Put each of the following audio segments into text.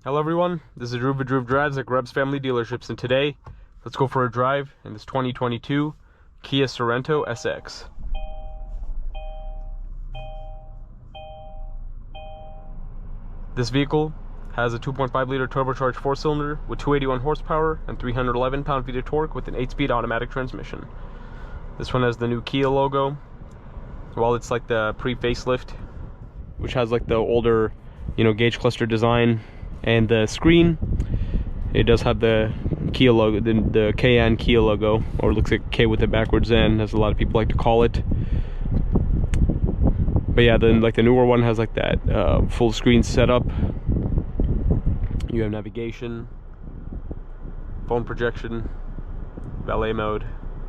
Hello everyone, this is Drew Drives at Grubbs Family Dealerships, and today let's go for a drive in this 2022 Kia Sorento SX. This vehicle has a 2.5 liter turbocharged 4-cylinder with 281 horsepower and 311 pound-feet of torque with an 8-speed automatic transmission. This one has the new Kia logo. While it's like the pre-facelift, which has like the older, gauge cluster design, and the screen, it does have the Kia logo, the KN Kia logo, or it looks like K with the backwards N, as a lot of people like to call it. But yeah, then like the newer one has like that full screen setup. You have navigation, phone projection, valet mode,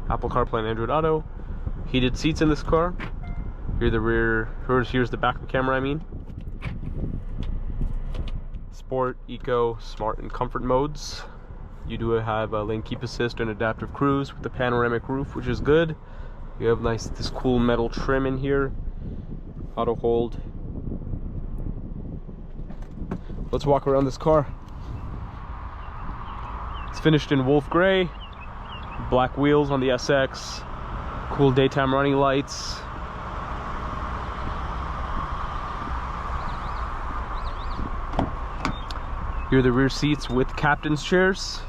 Apple CarPlay and Android Auto, heated seats in this car. Here's the back camera, I mean. Sport, Eco, Smart, and Comfort modes. You do have a lane keep assist and adaptive cruise with the panoramic roof, which is good. You have this cool metal trim in here. Auto hold. Let's walk around this car. It's finished in wolf gray, black wheels on the SX, cool daytime running lights. Here are the rear seats with captain's chairs.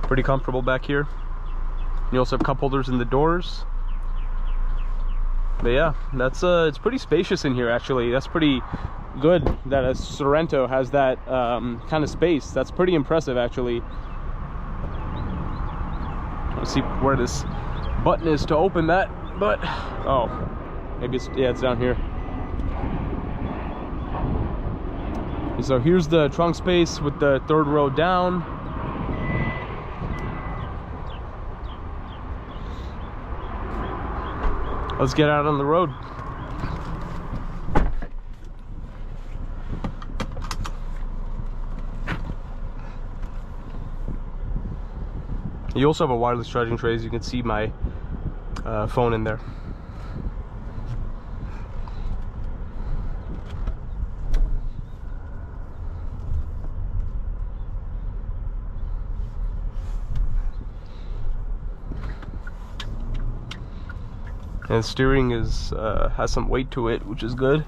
Pretty comfortable back here. You also have cup holders in the doors. But yeah, it's pretty spacious in here actually. That's pretty good that a Sorento has that kind of space. That's pretty impressive actually. Let's see where this button is to open that, but oh, maybe it's down here. So here's the trunk space with the third row down. Let's get out on the road. You also have a wireless charging tray, as you can see my phone in there. And the steering has some weight to it, which is good.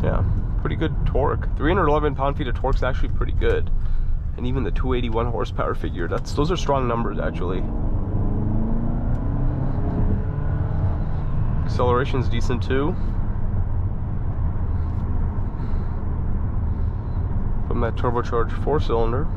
Yeah, pretty good torque. 311 pound-feet of torque is actually pretty good. And even the 281 horsepower figure, those are strong numbers actually. Acceleration's decent too. From that turbocharged 4-cylinder.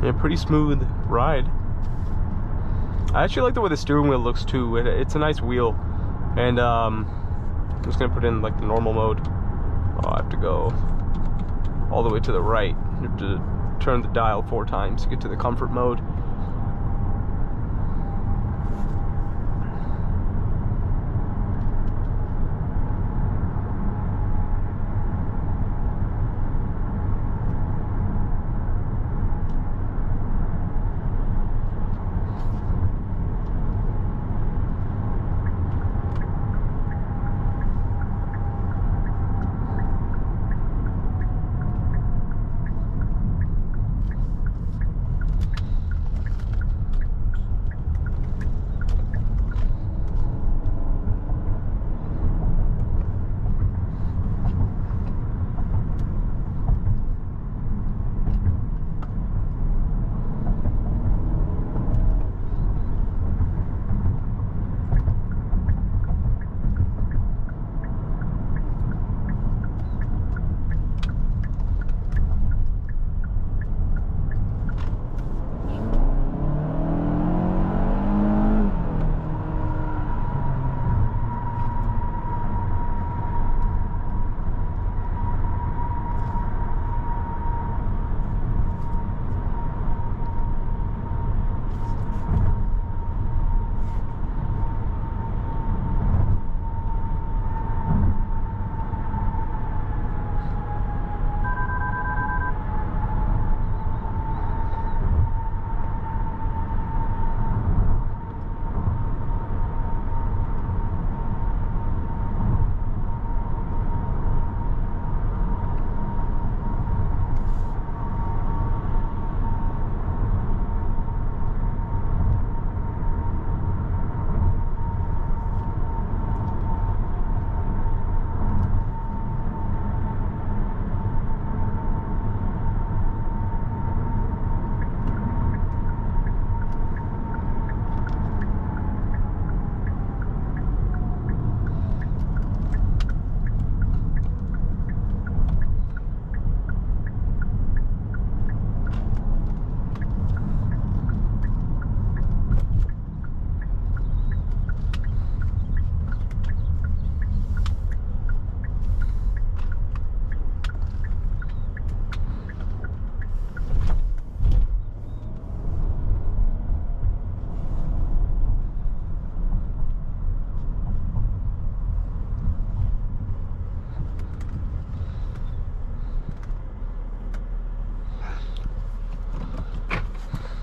A pretty smooth ride. I actually like the way the steering wheel looks too. It's a nice wheel, and I'm just gonna put in like the normal mode. Oh, I have to go all the way to the right. You have to turn the dial 4 times to get to the comfort mode.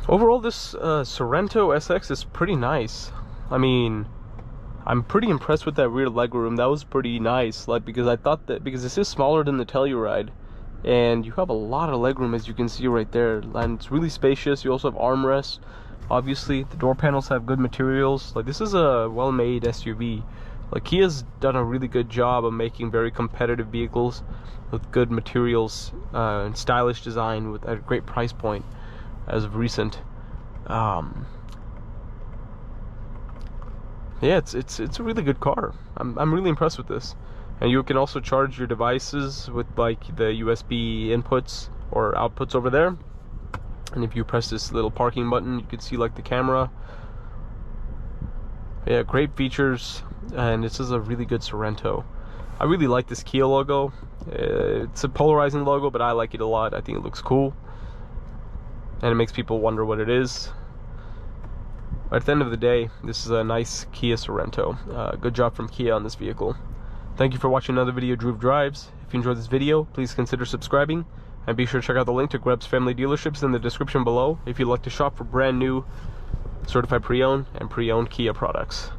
Overall, this Sorento SX is pretty nice. I mean, I'm pretty impressed with that rear legroom. That was pretty nice, like, because I thought that, because this is smaller than the Telluride, and you have a lot of legroom, as you can see right there, and it's really spacious. You also have armrests. Obviously, the door panels have good materials. Like, this is a well-made SUV. Like, Kia's done a really good job of making very competitive vehicles with good materials and stylish design with a great price point as of recent. Yeah, it's a really good car. I'm really impressed with this. And you can also charge your devices with like the USB inputs or outputs over there. And if you press this little parking button, you can see like the camera. Yeah, great features, and this is a really good Sorento. I really like this Kia logo. It's a polarizing logo, but I like it a lot. I think it looks cool, and it makes people wonder what it is. But at the end of the day, this is a nice Kia Sorento. Good job from Kia on this vehicle. Thank you for watching another video of Droove Drives. If you enjoyed this video, please consider subscribing, and be sure to check out the link to Greb's family dealerships in the description below if you'd like to shop for brand new certified pre-owned and pre-owned Kia products.